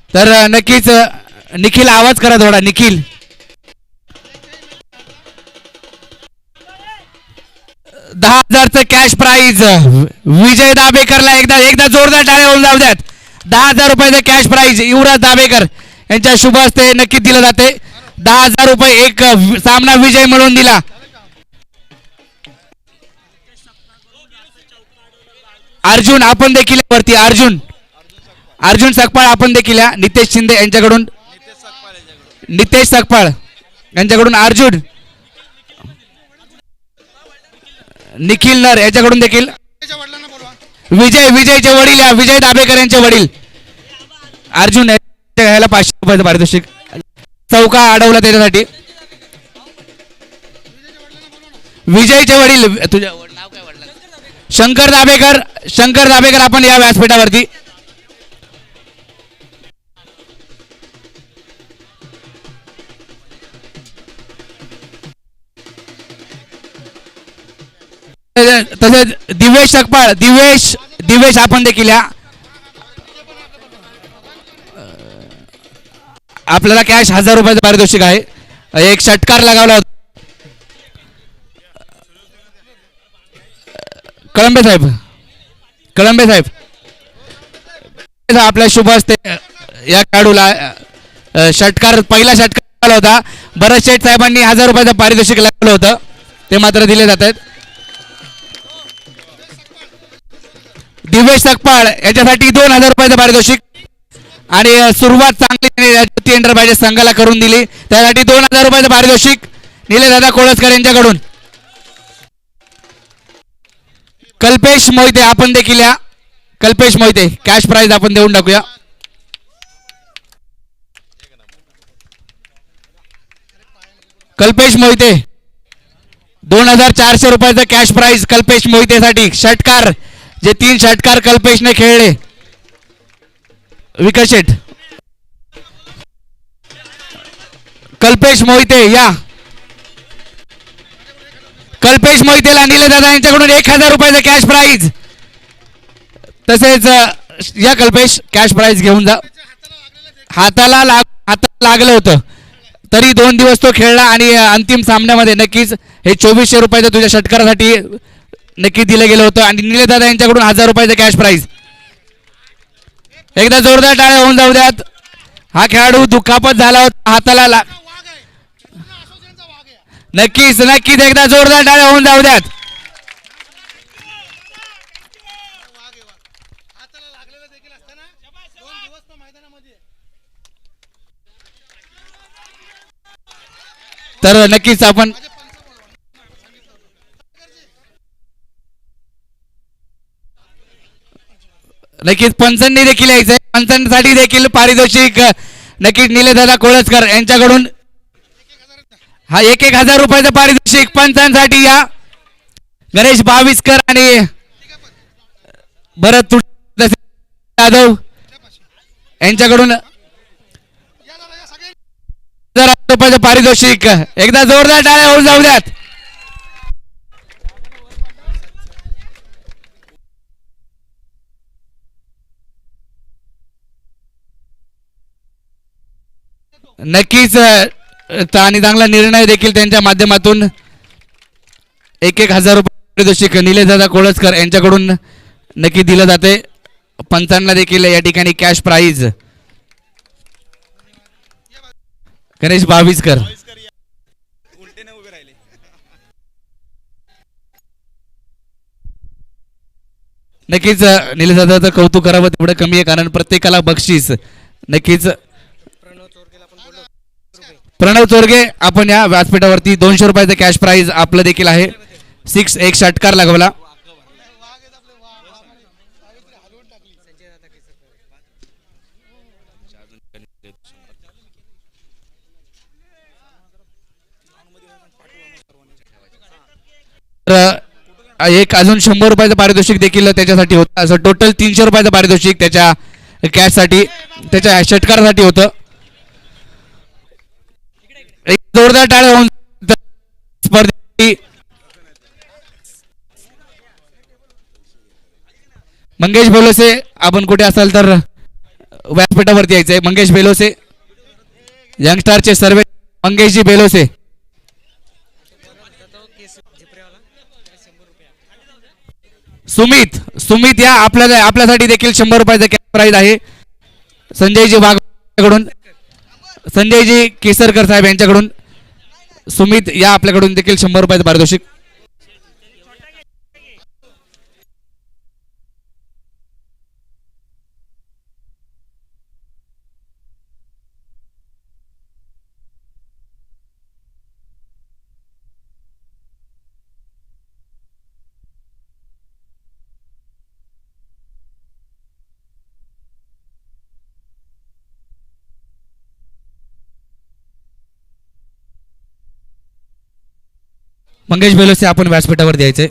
तर नक्कीच निखिल आवाज करा थोडा. निखिल 10,000चं कॅश प्राइज विजय दाबेकरला. एकदा एकदा जोरदार टाळ्या होऊन जाऊ द्यात. 10,000 रुपयाचं कॅश प्राइज युवराज दाबेकर यांच्या शुभ हस्ते नक्कीच दिलं जाते. 10,000 रुपये एक सामना विजय मिळवून दिला. अर्जुन आपण देखील वरती. अर्जुन सकपाळ आपण देखील या. नितेश शिंदे यांच्याकडून नितेश सकपाळ यांच्याकडून अर्जुन. निखिल नर याच्याकडून देखील विजयचे वडील या. विजय दाबेकर यांचे वडील अर्जुन याला 500 रुपयाचं पारितोषिक. चौका अडवला त्याच्यासाठी. विजयचे वडील तुझ्या नाव काय वडला? शंकर दाबेकर आपण या व्यासपीठावरती. तसेच दिवेश सकपाळ. दिवेश आपण देखील या. आपल्याला कॅश 1000 रुपयाचं पारितोषिक आहे. एक षटकार लगावला होता. कळंबे साहेब आपल्या शुभ हस्ते या खेळाडूला षटकार पहिला षटकार आला होता. भरत शेठ साहेबांनी 1000 रुपयाचं पारितोषिक लागलं होतं ते मात्र दिले जात आहेत. दिवेश सकपाळ याच्यासाठी 2000 रुपयाचं पारितोषिक आणि सुरुवात चांगली ज्योती एंटरप्राइजेस संघाला करून दिली त्यासाठी 2000 रुपयाचं पारितोषिक निलेशदादा कोळसकर यांच्याकडून. कल्पेश मोहिते आपण देखील या. कल्पेश मोहिते कॅश प्राइज आपण देऊन टाकूया. कल्पेश मोहिते 2400 रुपयाचं कॅश प्राइज कल्पेश मोहितेसाठी. षटकार जे 3 षटकार कल्पेशने खेळले. विकास शेठ कल्पेश मोहिते या. कल्पेश मोहितेला निलेशदादा यांच्याकडून 1000 रुपयाचं कॅश प्राइज. तसेच या कल्पेश कॅश प्राइज घेऊन जा. हाताला लागलं होतं तरी 2 दिवस तो खेळला आणि अंतिम सामन्यामध्ये नक्कीच हे 2400 रुपयाचं तुझ्या षटकारासाठी नक्की दिलं गेलं होतं आणि निलेशदादा यांच्याकडून 1000 रुपयाचं कॅश प्राइज. एकदा जोरदार टाळ्या होऊन जाऊ द्यात. हा खेळाडू दुखापत झाला होता हाताला. नक्कीच एकदा जोरदार टाळ्या होऊन जाऊ द्यात. तर नक्कीच आपण नक्कीच पंचांनी देखील यायचंय. पंचांसाठी देखील पारितोषिक नक्कीच निलेशदादा कोळसकर यांच्याकडून हा 1000 रुपयाचं पारितोषिक पंचांसाठी या. गणेश बाविस्कर आणि भरत यादव यांच्याकडून 1000 रुपयाचं पारितोषिक. एकदा जोरदार टाळ्या होऊन जाऊ द्यात. नक्कीच आणि चांगला निर्णय देखील त्यांच्या माध्यमातून 1000 रुपये पारितोषिक निलेशदादा कोळसकर यांच्याकडून नक्की दिलं जाते. पंचांना देखील या ठिकाणी कॅश प्राइज. गणेश बाविस्कर नक्कीच निलेशदादाचं कौतुक करावं तेवढं कमी आहे कारण प्रत्येकाला बक्षीस. नक्कीच प्रणव चोरगे आपण या व्यासपीठावरती 200 रुपयाचं कॅश प्राइज आपलं देखील आहे. 6 एक षटकार लागवला. एक अजून 100 रुपयाचं पारितोषिक देखील त्याच्यासाठी होतं. असं टोटल 300 रुपयाचं पारितोषिक त्याच्या कॅश साठी त्याच्या षटकारासाठी होतं. एक जोरदार टाळ्या होऊन स्पर्धे मंगेश बोलोसे आपण कुठे असाल तर व्यासपीठावरती यायचंय. मंगेश बेलोसे यंगस्टारचे सर्वे मंगेशजी बेलोसे. सुमित सुमित या आपल्यासाठी देखील 100 रुपयाचा कॅश प्राइज आहे. संजयजी वाघ संजयजी केसरकर साहेब यांच्याकडून सुमित या आपल्याकडून देखील 100 रुपयाचं पारितोषिक. मंगेश बेलोसे आपण व्यासपीठावर द्यायचे.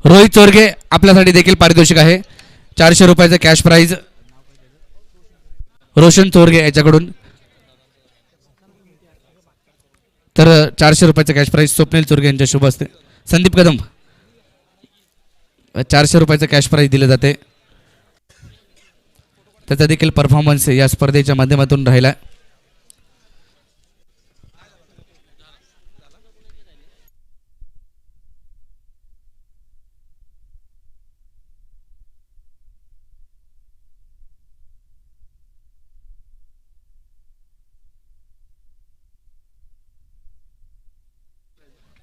रोहित चोरगे आपल्यासाठी देखील पारितोषिक आहे. 400 रुपयाचं कॅश प्राइज रोशन चोरगे याच्याकडून. तर 400 रुपयाचं कॅश प्राइज स्वप्नील चोरगे यांच्या शुभ हस्ते. संदीप कदम 400 रुपयाचं कॅश प्राइज दिले जाते. त्याचा देखील परफॉर्मन्स या स्पर्धेच्या माध्यमातून राहिला.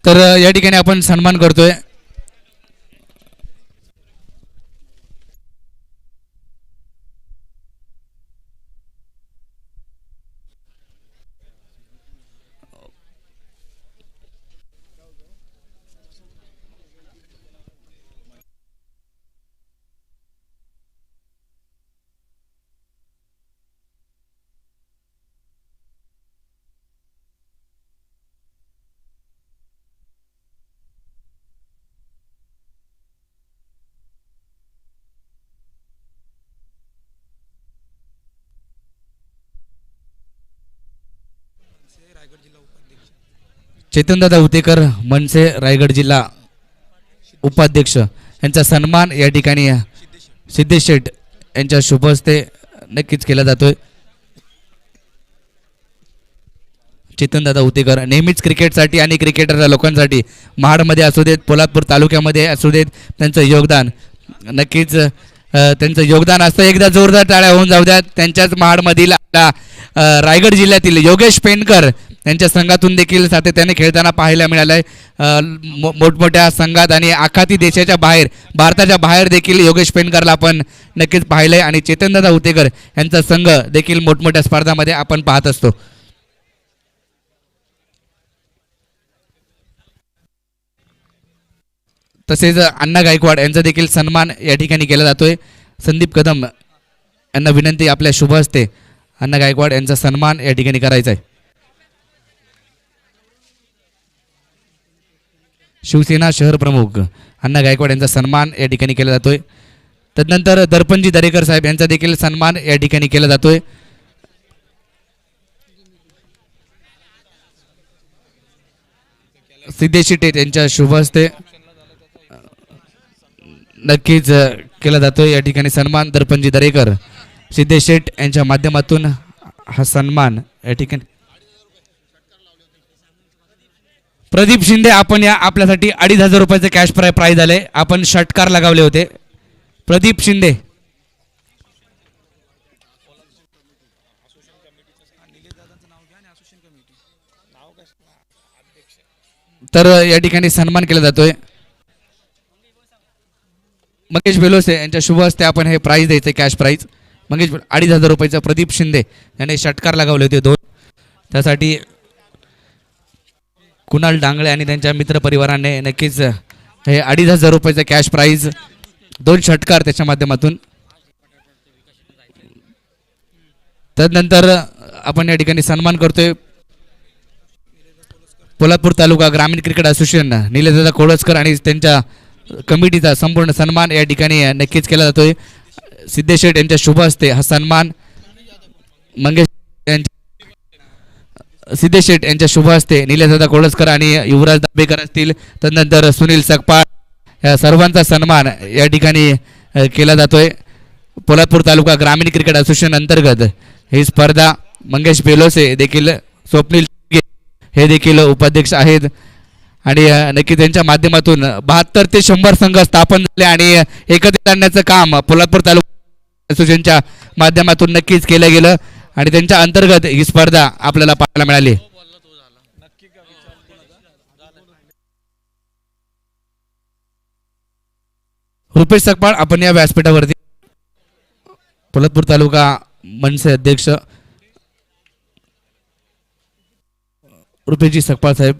तर या ठिकाणी आपण सन्मान करतोय. चेतनदादा उतेकर मनसे रायगड जिल्हा उपाध्यक्ष यांचा सन्मान या ठिकाणी सिद्धेश शेठ यांच्या शुभ हस्ते नक्कीच केला जातोय. चेतनदादा उतेकर नेहमीच क्रिकेटसाठी आणि क्रिकेटर लोकांसाठी महाडमध्ये असू देत, पोलादपूर तालुक्यामध्ये असू देत, त्यांचं योगदान नक्कीच त्यांचं योगदान असतं. एकदा जोरदार टाळ्या होऊन जाऊ द्यात. त्यांच्याच महाडमधील रायगड जिल्ह्यातील योगेश पेनकर यांच्या संघातून देखील सातत्याने खेळताना पाहायला मिळालंय. मोठमोठ्या संघात आणि आखाती देशाच्या बाहेर, भारताच्या बाहेर देखील योगेश पेनकरला आपण नक्कीच पाहिलंय. आणि चेतनदादा उतेकर यांचा संघ देखील मोठमोठ्या स्पर्धामध्ये आपण पाहत असतो. तसेच अण्णा गायकवाड यांचा देखील सन्मान या ठिकाणी केला जातोय. संदीप कदम यांना विनंती आपल्या शुभ हस्ते अण्णा गायकवाड यांचा सन्मान या ठिकाणी करायचा आहे. शिवसेना शहर प्रमुख अण्णा गायकवाड यांचा सन्मान या ठिकाणी केला जातोय. तदनंतर दर्पणजी दरेकर साहेब यांचा देखील सन्मान या ठिकाणी केला जातोय. सिद्धेश शेट यांच्या शुभ हस्ते नक्कीच केला जातोय या ठिकाणी सन्मान. दर्पणजी दरेकर, सिद्धेश शेट यांच्या माध्यमातून हा सन्मान या ठिकाणी. प्रदीप शिंदे आपण या आपल्यासाठी 2500 रुपयाचे कॅश प्राइज आले. आपण षटकार लगावले होते. प्रदीप शिंदे तर या ठिकाणी सन्मान केला जातोय. मंगेश बेलोसे यांच्या शुभ हस्ते आपण हे प्राइज द्यायचे कॅश प्राइज. मंगेश 2500 रुपयाचं प्रदीप शिंदे यांनी षटकार लगावले होते 2. त्यासाठी कुणाल डांगळे आणि त्यांच्या मित्रपरिवाराने नक्कीच हे 2,500 रुपयाचं कॅश प्राईज, 2 षटकार त्याच्या माध्यमातून. त्यानंतर आपण या ठिकाणी सन्मान करतोय पोलादपूर तालुका ग्रामीण क्रिकेट असोसिएशन निलेशदादा कोळसकर आणि त्यांच्या कमिटीचा संपूर्ण सन्मान या ठिकाणी नक्कीच केला जातोय. सिद्धेश शेठ यांच्या शुभ हस्ते हा सन्मान मंगेश सिद्धेश शेठ यांच्या शुभ हस्ते निलेशदादा कोळसकर आणि युवराज दाभेकर असतील, त्यानंतर सुनील सकपाळ या सर्वांचा सन्मान या ठिकाणी केला जातोय. पोलादपूर तालुका ग्रामीण क्रिकेट असोसिएशन अंतर्गत ही स्पर्धा मंगेश बेलोसे देखील, स्वप्नील हे देखील उपाध्यक्ष आहेत आणि नक्की त्यांच्या माध्यमातून 72 ते 100 संघ स्थापन झाले आणि एकत्रित आणण्याचं काम पोलादपूर तालुका असोसिएशनच्या माध्यमातून नक्कीच केलं गेलं आणि त्यांच्या अंतर्गत ही स्पर्धा आपल्याला पाहायला मिळाली. रुपेश सकपाळ आपण या व्यासपीठावरती पोलादपूर तालुका मनसे अध्यक्ष रुपेशजी सकपाळ साहेब.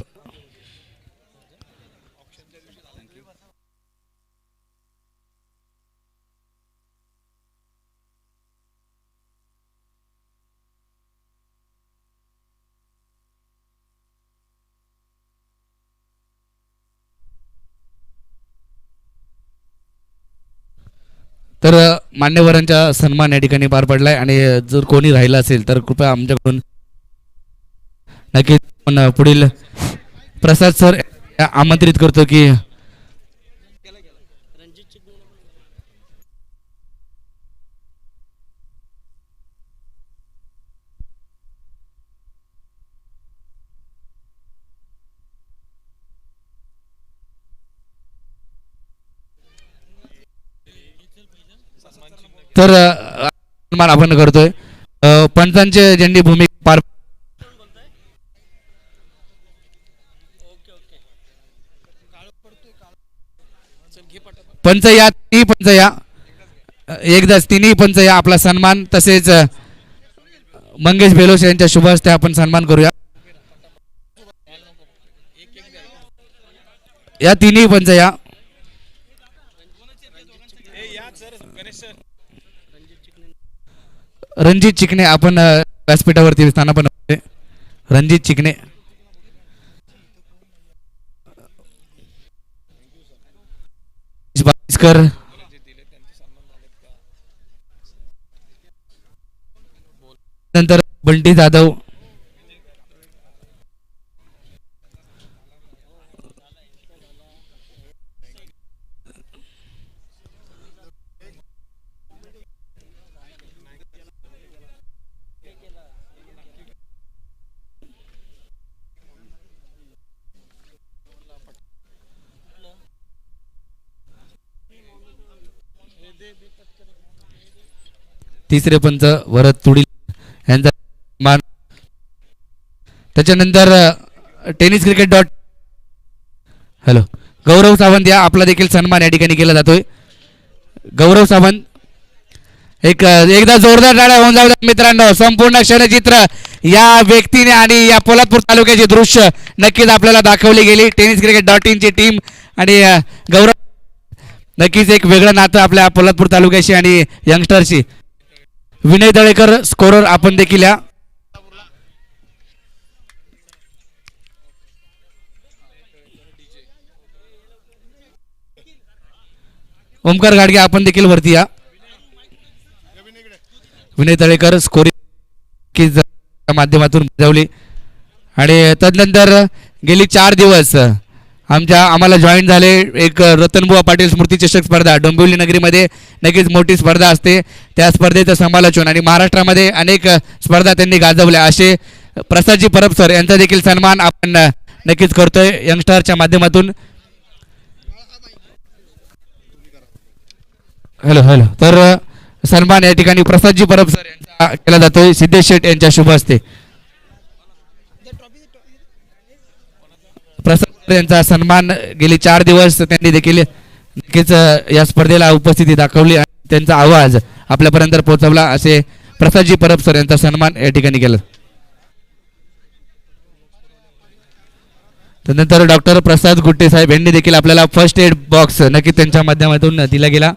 तर मान्यवरांचा सन्मान या ठिकाणी पार पडलाय आणि जर कोणी राहिला असेल तर कृपया आमच्याकडून नक्कीच पुढील प्रसाद सर आमंत्रित करतो की तर सन्मान आपण करतोय. पंचांचे ज्यांनी भूमिका पार पंच या, तिन्ही पंच या, एकदाच तिन्ही पंच या, आपला सन्मान. तसेच मंगेश बेलोसे यांच्या शुभ हस्ते आपण सन्मान करूया. या तिन्ही पंच या. रणजित चिकणे आपण व्यासपीठावरती स्थानापन्न होते. रणजित चिकणे. नंतर बंटी जाधव. तिसरे पंच वरद तुडी यांचा मान. त्याच्यानंतर टेनिस क्रिकेट डॉट हॅलो गौरव सावंत या, आपला देखील सन्मान या ठिकाणी केला जातोय. गौरव सावंत एकदा जोरदार टाळ्या होऊन जाऊ द्या मित्रांनो. संपूर्ण क्षणचित्र या व्यक्तीने आणि या पोलादपूर तालुक्याचे दृश्य नक्कीच आपल्याला दाखवली गेली. टेनिस क्रिकेट डॉट इन ची टीम आणि गौरव नक्कीच एक वेगळं नातं आपल्या पोलादपूर तालुक्याशी आणि यंगस्टरशी. विनय दळेकर स्कोरर आपण देखील या. ओमकार गाडगे आपण देखील वरती या. विनय दळेकर स्कोरिंग माध्यमातून बजावली आणि तदनंतर गेली 4 दिवस आम्हाला जॉईन झाले एक रतनबुवा पाटील स्मृती चषक स्पर्धा डोंबिवली नगरीमध्ये नक्कीच मोठी स्पर्धा असते. त्या स्पर्धेचं समालोचन आणि महाराष्ट्रामध्ये अनेक स्पर्धा त्यांनी गाजवल्या असे प्रसादजी परब सर यांचा देखील सन्मान आपण नक्कीच करतोय यंगस्टरच्या माध्यमातून. हॅलो हॅलो तर सन्मान या ठिकाणी प्रसादजी परब सर यांचा केला जातोय सिद्धेश शेठ यांच्या शुभ हस्ते. प्रसाद यांचा सन्मान गेली 4 दिवस त्यांनी देखील नक्कीच या स्पर्धेला उपस्थिती दाखवली आणि त्यांचा आवाज आपल्यापर्यंत पोहोचवला. असे प्रसादजी परब सर यांचा सन्मान या ठिकाणी केला. त्यानंतर डॉक्टर प्रसाद गुट्टे साहेब यांनी देखील आपल्याला फर्स्ट एड बॉक्स नक्की त्यांच्या माध्यमातून दिला गेला.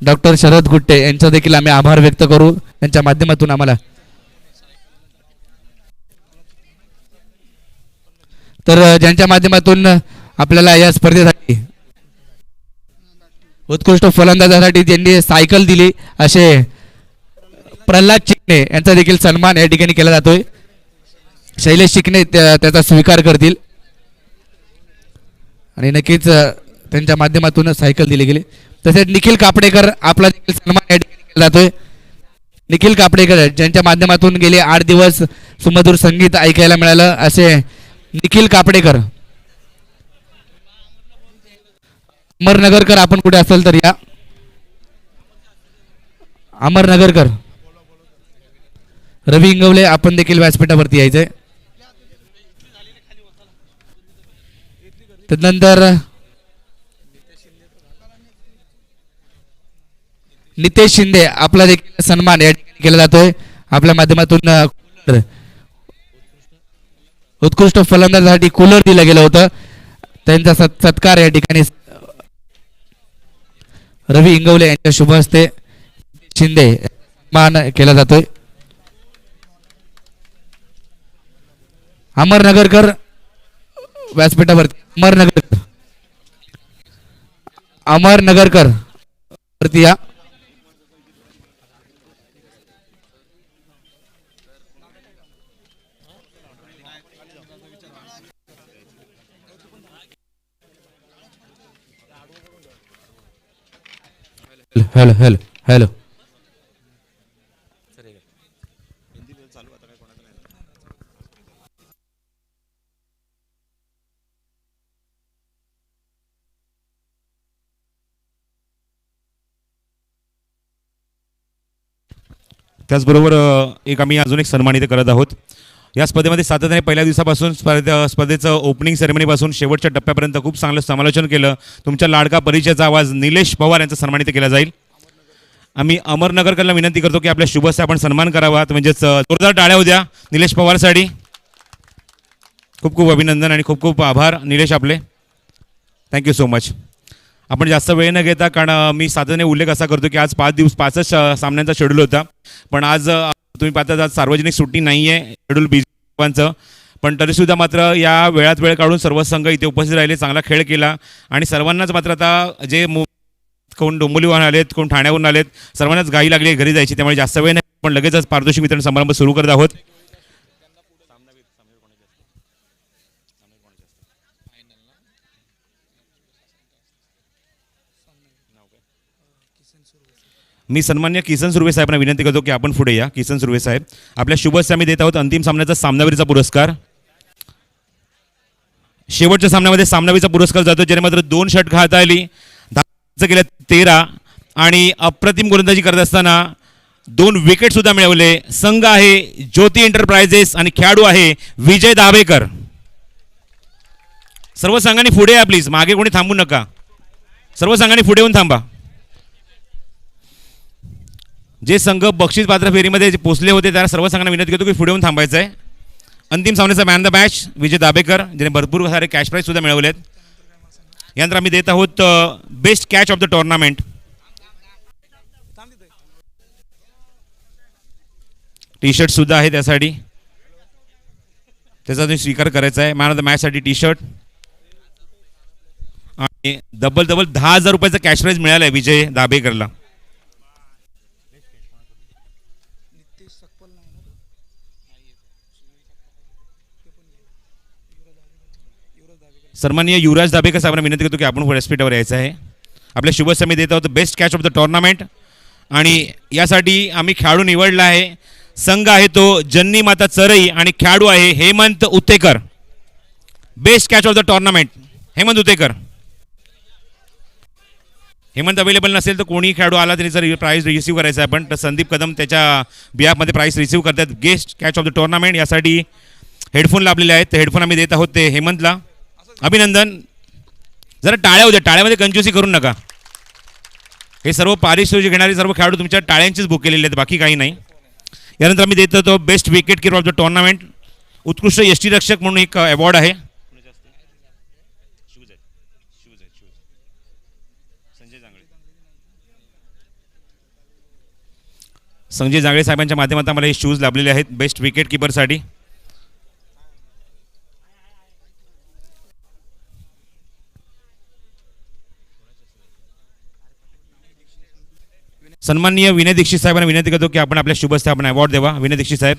डॉक्टर शरद गुट्टे यांचा देखील आम्ही आभार व्यक्त करू त्यांच्या माध्यमातून आम्हाला. तर ज्यांच्या माध्यमातून आपल्याला या स्पर्धेसाठी उत्कृष्ट फलंदाजासाठी ज्यांनी सायकल दिली असे प्रल्हाद चिकणे यांचा देखील सन्मान या ठिकाणी केला जातोय. शैलेश चिकणे त्याचा स्वीकार करतील आणि नक्कीच त्यांच्या माध्यमातून सायकल दिली गेली. तसेच निखिल कापडेकर आपला देखील सन्मान या ठिकाणी केला जातोय. निखिल कापडेकर ज्यांच्या माध्यमातून गेले 8 दिवस सुमधुर संगीत ऐकायला मिळालं असे निखिल कापडेकर. अमरनगरकर आपण कुठे असेल तर या. अमरनगरकर, रवी इंगवले आपण देखील व्यासपीठावरती यायचंय. त्यानंतर नितेश शिंदे आपला देखील सन्मान या ठिकाणी केला जातोय. आपल्या माध्यमातून उत्कृष्ट फलंदाजासाठी कूलर दिलं गेलं होतं. त्यांचा सत्कार या ठिकाणी रवी इंगवले यांच्या शुभ हस्ते शिंदे मान केला जातोय. अमरनगरकर व्यासपीठावरती. अमरनगरकर वरती या. Hello hello hello. त्याचबरोबर आम्ही अजून एक सन्मान इथे करत आहोत. या स्पर्धेमध्ये सातत्याने पहिल्या दिवसापासून स्पर्धेचं ओपनिंग सेरेमनीपासून शेवटच्या टप्प्यापर्यंत खूप चांगलं समालोचन केलं. तुमच्या लाडका परिचयाचा आवाज निलेश पवार यांचा सन्मान इथे केला जाईल. आम्ही अमरनगरकरला विनंती करतो की आपल्या शुभ हस्ते आपण सन्मान करावा. म्हणजेच जोरदार टाळ्या होत्या निलेश पवारसाठी. खूप खूप अभिनंदन आणि खूप खूप आभार निलेश आपले. Thank you so much. आपण जास्त वेळ न घेता, कारण मी सातत्याने उल्लेख असा करतो की आज 5च सामन्यांचा शेड्यूल होता, पण आज तुम्ही पाहता आज सार्वजनिक सुट्टी नाही आहे, शेड्यूल बिझीचं. पण तरीसुद्धा मात्र या वेळात वेळ काढून सर्व संघ इथे उपस्थित राहिले, चांगला खेळ केला आणि सर्वांनाच मात्र आता जे कोण डोंबिवलीहून आलेत, कोण ठाण्याहून आलेत, सर्वांनाच घाई लागली घरी जायची. त्यामुळे जास्त वेळ नाही, पण लगेचच पारितोषिक वितरण समारंभ सुरू करत आहोत. मी सन्मान्य किसन सुर्वे साहेबांना विनंती करतो की आपण पुढे या. किसन सुर्वे साहेब, आपल्या शुभ हस्ते आम्ही देत आहोत अंतिम सामन्याचा सामनावीरचा पुरस्कार. शेवटच्या सामन्यामध्ये सामनावीरचा पुरस्कार जातो, ज्याने मात्र 2 षटकं हाताळली, 10 केल्या 13 आणि अप्रतिम गोलंदाजी करत असताना 2 विकेट सुद्धा मिळवले. संघ आहे ज्योती एंटरप्राइजेस आणि खेळाडू आहे विजय दाभेकर. सर्व संघांनी पुढे या प्लीज, मागे कोणी थांबू नका. सर्व संघांनी पुढे येऊन थांबा. जे संघ बक्षीस पात्र फेरीमध्ये पोहोचले होते त्या सर्व संघांना विनंती करतो की पुढे येऊन थांबायचं आहे. अंतिम सामन्याचा मॅन द मॅच विजय दाभेकर, ज्याने भरपूर सारे कॅश प्राईज सुद्धा मिळवलेत. यानंतर आम्ही देत आहोत best catch of the tournament. T shirt सुद्धा आहे त्यासाठी, त्याचा तुम्ही स्वीकार करायचा आहे. मॅन ऑफ द मॅचसाठी टी शर्ट आणि डबल 10,000 रुपयाचा कॅश प्राईज मिळाला आहे विजय दाभेकरला. सन्माननीय युवराज दाभेकर साहेबांना विनंती करतो की आपण व्यासपीठावर यायचं आहे. आपल्या शुभ समय देत आहोत best catch of the tournament आणि यासाठी आम्ही खेळाडू निवडला आहे. संघ आहे तो जन्नी माता चरई आणि खेळाडू आहे Hemant Uttekar. Best catch of the tournament Hemant Uttekar. Hemant available नसेल तर कोणी खेळाडू आला तरी जर प्राईज रिसीव्ह करायचा आहे, पण तर संदीप कदम त्याच्या बिहाफमध्ये प्राईज रिसीव्ह करतात. Best catch of the tournament यासाठी हेडफोन लाभलेले आहेत, ते हेडफोन आम्ही देत आहोत ते हेमंतला. अभिनंदन. जरा टाळ्या होत्या, टाळ्यामध्ये कंजूसी करू नका. हे सर्व पारितोषिक घेणारे सर्व खेळाडू तुमच्या टाळ्यांचीच बुक केलेले आहेत, बाकी काही नाही. यानंतर आम्ही देत होतो best wicket keeper of the tournament. उत्कृष्ट यष्टीरक्षक म्हणून एक अवॉर्ड आहे. संजय जागळे साहेबांच्या माध्यमातून आम्हाला हे शूज लाभलेले आहेत बेस्ट विकेट किपरसाठी. सन्माननीय विनय दीक्षित साहेबांना विनंती करतो की आपण आपल्या शुभ हस्ते आपण अवॉर्ड द्यावा. विनय दीक्षित साहेब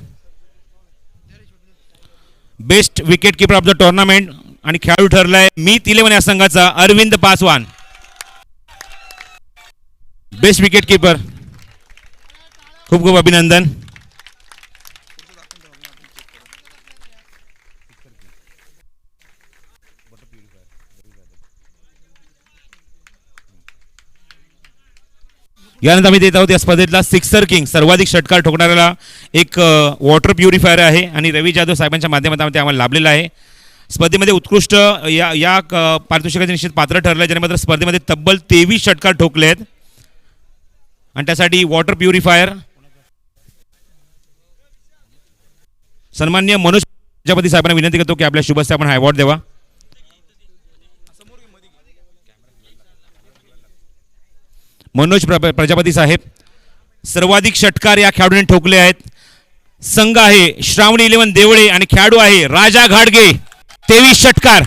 best wicket keeper of the tournament आणि खेळाडू ठरलाय मीत 11 या संघाचा Arvind Paswan. Best wicket keeper, खूप खूप अभिनंदन. यानंतर आम्ही देत आहोत या स्पर्धेतला सिक्सर किंग सर्वाधिक षटकार ठोकणाऱ्याला एक वॉटर प्युरिफायर आहे आणि रवी जाधव साहेबांच्या माध्यमातून ते आम्हाला लाभलेलं आहे. स्पर्धेमध्ये उत्कृष्ट या पारितोषिकाचे निश्चित पात्र ठरले ज्याने मात्र स्पर्धेमध्ये तब्बल 23 षटकार ठोकले आहेत आणि त्यासाठी वॉटर प्युरिफायर सन्माननीय मनोज प्रजापती साहेबांना विनंती करतो की आपल्या शुभ हस्ते आपण हा अवॉर्ड द्यावा. मनोज प्रजापती साहेब सर्वाधिक षटकार या खेळाडूने ठोकले आहेत. संघ आहे श्रावणी 11 देवळे आणि खेळाडू आहे राजा घाडगे 23 षटकार.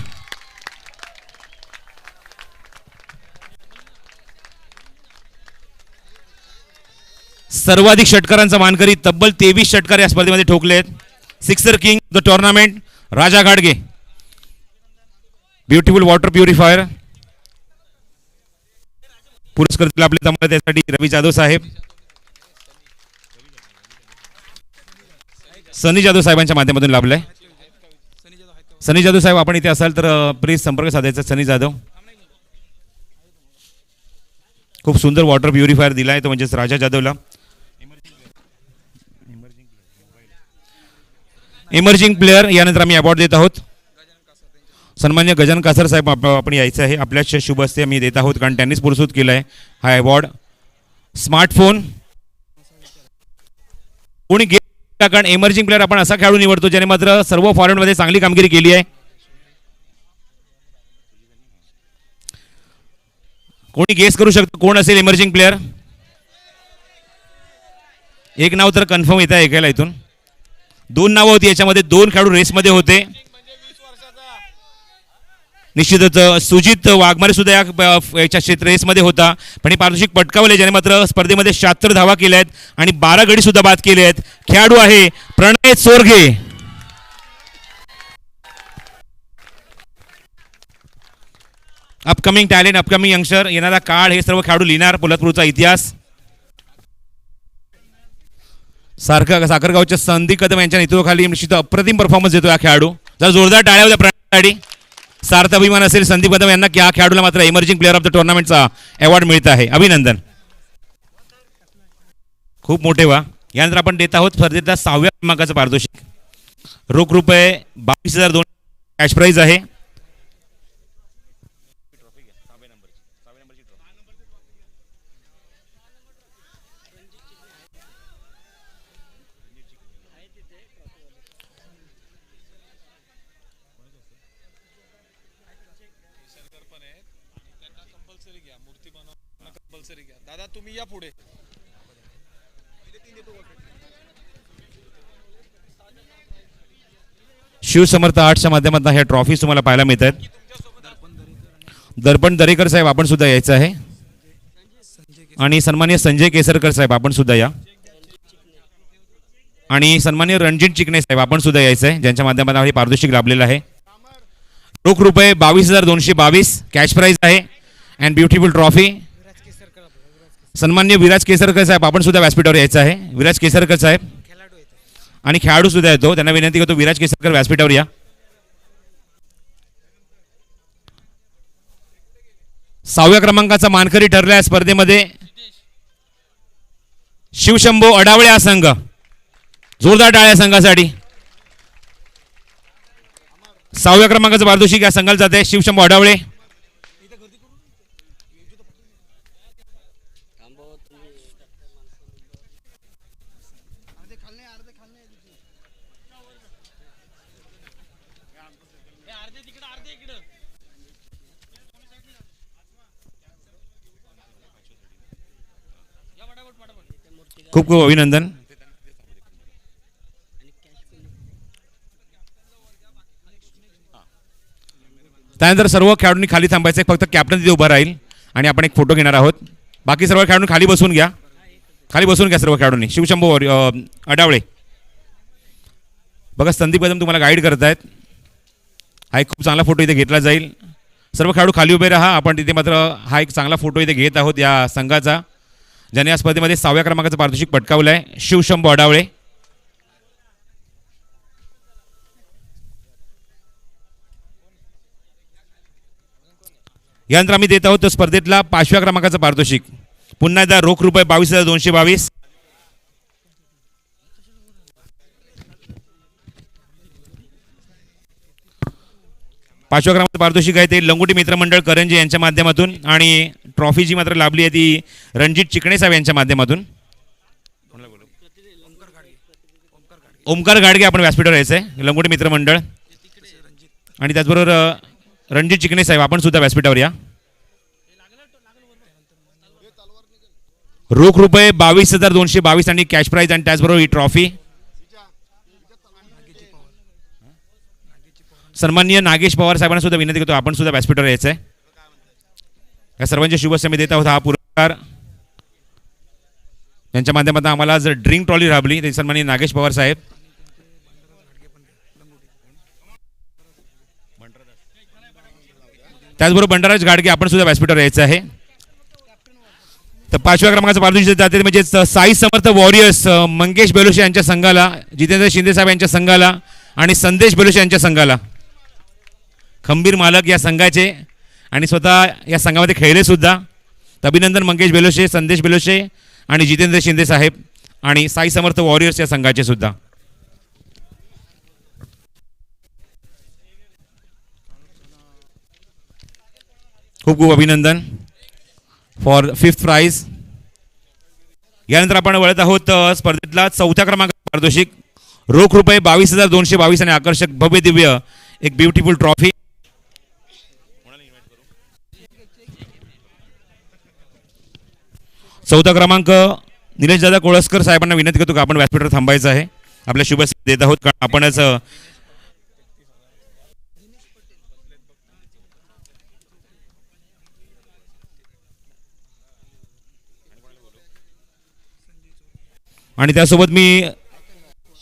सर्वाधिक षटकारांचा मानकरी तब्बल 23 षटकार या स्पर्धेमध्ये ठोकले आहेत. सिक्सर किंग द टुर्नामेंट राजा घाडगे. ब्युटिफुल वॉटर प्युरिफायर पुरस्कार दिला आपल्या तमाला त्यासाठी रवी जाधव साहेब सनी जाधव साहेबांच्या माध्यमातून लाभलाय. सनी जाधव साहेब आपण इथे असाल तर प्लीज संपर्क साधायचा. सनी जाधव खूप सुंदर वॉटर प्युरिफायर दिलाय तो म्हणजेच राजा जाधवला. इमर्जिंग प्लेअर यानंतर आम्ही अवॉर्ड देत आहोत. सन्मान्य गजानन कासर साहेब आपण यायचं आहे आपल्याच शुभ हस्ते आम्ही देत आहोत कारण त्यांनीच पुरस्कृत केला आहे हा अवॉर्ड. स्मार्टफोन कोणी कारण इमर्जिंग प्लेअर आपण असा खेळाडू निवडतो ज्याने मात्र सर्व फॉर्मॅटमध्ये चांगली कामगिरी केली आहे. कोणी गेस करू शकतो कोण असेल इमर्जिंग प्लेअर? एक नाव तर कन्फर्म येत आहे ऐकायला इथून. 2 नावं होती याच्यामध्ये 2 खेळाडू रेसमध्ये होते. निश्चितच सुजित वाघमारे सुद्धा याच्या क्षेत्र रेसमध्ये होता पण हे पारितोषिक पटकावले ज्याने मात्र स्पर्धेमध्ये 76 धावा केल्या आहेत आणि 12 गडी सुद्धा बाद केले आहेत. खेळाडू आहे Pranay Chorge. Upcoming talent upcoming youngster येणारा काळ हे सर्व खेळाडू लिहिणार पोलादपूरचा इतिहास. साखरगावच्या संदीप कदम यांच्या नेतृत्वाखाली निश्चित अप्रतिम परफॉर्मन्स देतो हा खेळाडू. जर जोरदार टाळ्या होत्या प्रणयसाठी. सार्थ अभिमान असेल संदीप कदम यांना की हा खेळाडूला मात्र इमर्जिंग प्लेअर ऑफ द टुर्नामेंटचा अवॉर्ड मिळत आहे. अभिनंदन, खूप मोठे व्हा. यानंतर आपण देत आहोत स्पर्धेतल्या 6व्या क्रमांकाचं पारितोषिक. रोख रुपये 22,200 कॅश प्राईज आहे. दादा तुम्ही या पुढे. शिवसमर्थ आर्ट्सच्या माध्यमातून ह्या ट्रॉफीज तुम्हाला पाहायला मिळतात. दर्पण दरेकर साहेब आपण सुद्धा यायचं आहे आणि सन्माननीय संजय केसरकर साहेब आपण सुद्धा या आणि सन्माननीय रणजित चिकणे साहेब आपण सुद्धा यायचं आहे ज्यांच्या माध्यमातून हे पारितोषिक लाभलेलं आहे. रोख रुपये 22,222 कॅश प्राईज आहे अँड ब्युटिफुल ट्रॉफी. सन्माननीय विराज केसरकर साहेब आपण सुद्धा व्यासपीठावर यायचं आहे. विराज केसरकर साहेब आणि खेळाडू सुद्धा येतो त्यांना विनंती करतो विराज केसरकर व्यासपीठावर या. सहाव्या क्रमांकाचा मानकरी ठरला स्पर्धेमध्ये शिवशंभो अडावळे हा संघ. जोरदार टाळ्या संघासाठी. 6व्या क्रमांकाचं पारितोषिक या संघाला जाते शिवशंभो अडावळे. खूप खूप अभिनंदन. त्यानंतर सर्व खेळाडूंनी खाली थांबायचं आहे. फक्त कॅप्टन तिथे उभा राहील आणि आपण एक फोटो घेणार आहोत. बाकी सर्व खेळाडूंनी खाली बसून घ्या. खाली बसून घ्या सर्व खेळाडूंनी. शिवशंभू अडावळे बघा, संदीप कदम तुम्हाला गाईड करतायत. हा एक खूप चांगला फोटो इथे घेतला जाईल. सर्व खेळाडू खाली उभे राहा. आपण तिथे मात्र हा एक चांगला फोटो इथे घेत आहोत या संघाचा, ज्याने या स्पर्धेमध्ये 6व्या क्रमांकाचं पारितोषिक पटकावलं आहे, शिवशंभू अडावळे. यानंतर आम्ही देत आहोत स्पर्धेतला 5व्या क्रमांकाचं पारितोषिक. पुन्हा एकदा रोख रुपये 22,222. पाचव्या क्रमांकाचं पारितोषिक आहे ते लंगोटी मित्रमंडळ करंजी यांच्या माध्यमातून, आणि ट्रॉफी जी मात्र लाभली आहे ती रणजित चिकणे साहेब यांच्या माध्यमातून. ओमकार गाडगे आपण व्यासपीठावर यायचं आहे, लंगोटी मित्रमंडळ. आणि त्याचबरोबर रणजित चिकणे साहेब आपण सुद्धा व्यासपीठावर या. रोख रुपये 22,222 आणि कॅश प्राईज आणि त्याचबरोबर ही ट्रॉफी. सन्माननीय नागेश पवार साहेबांना सुद्धा विनंती करतो आपण सुद्धा व्यासपीठावर यायचं आहे. या सर्वांच्या शुभेच्छा देत आहोत. हा पुरस्कार यांच्या माध्यमातून आम्हाला जर ड्रिंक ट्रॉली राबली ते सन्माननीय नागेश पवार साहेब. त्याचबरोबर बंडाराज गाडगे आपण सुद्धा व्यासपीठावर यायचं आहे. तर 5व्या क्रमांकाचं पारितोषिक जाते म्हणजे साई समर्थ वॉरियर्स मंगेश बेलोशे यांच्या संघाला, जितेंद्र शिंदे साहेब यांच्या संघाला आणि संदेश बेलोशे यांच्या संघाला. खंबीर मालक या संघाचे आणि स्वतः या संघामध्ये खेळले सुद्धा. तर अभिनंदन मंगेश बेलोशे, संदेश बेलोशे आणि जितेंद्र शिंदे साहेब आणि साई समर्थ वॉरियर्स या संघाचे सुद्धा. खूप खूप अभिनंदन फॉर 5th प्राइज. यानंतर आपण वळत आहोत स्पर्धेतला 4थ्या क्रमांकाचं पारितोषिक. रोख रुपये 22,222 आणि आकर्षक भव्य दिव्य एक ब्युटिफुल ट्रॉफी. चौथा क्रमांक निलेश दादा कोळसकर साहेबांना विनंती करतो की आपण व्यासपीठावर थांबायचं आहे. आपल्या शुभेच्छा देत आहोत कारण आपणच आणि त्यासोबत मी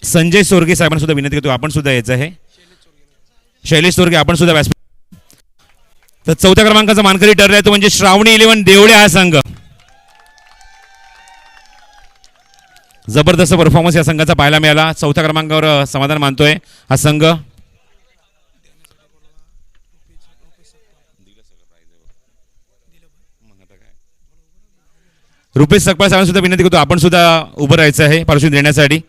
संजय सोरगे साहेबांना सुद्धा विनंती करतो आपण सुद्धा यायचं आहे. शैलेश सोरगे आपण सुद्धा व्यासपीठ. तर 4थ्या क्रमांकाचा मानकरी ठरलाय तो म्हणजे श्रावणी 11 देवळे हा संघ. जबरदस्त परफॉर्मन्स या संघाचा पाहायला मिळाला. 4थ्या क्रमांकावर समाधान मानतोय हा संघ. रुपेश सकपाळ साहेबांना सुद्धा विनंती करतो आपण सुद्धा उभं राहायचं आहे पारितोषिक देण्यासाठी.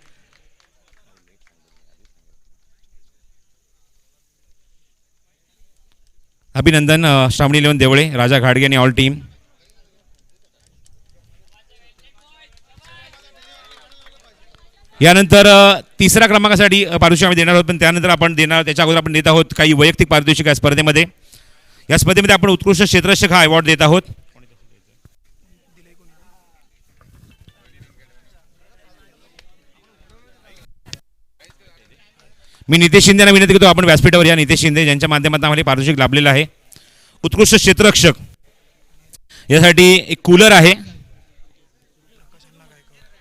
अभिनंदन श्रावणी 11 देवळे, राजा घाडगे आणि ऑल टीम. यानंतर 3ऱ्या क्रमांकासाठी पारितोषिक आम्ही देणार आहोत, पण त्यानंतर आपण देणार त्याच्या अगोदर आपण देत आहोत काही वैयक्तिक पारितोषिक या स्पर्धेमध्ये. या स्पर्धेमध्ये आपण उत्कृष्ट क्षेत्ररक्षक हा अवॉर्ड देत आहोत. मी नितेश शिंदेना विनंती करतो आपण व्यासपीठावर या. नितेश शिंदे ज्यांच्या माध्यमातून आम्हाला पारितोषिक लाभलेलं आहे उत्कृष्ट क्षेत्ररक्षक. यासाठी एक कूलर आहे,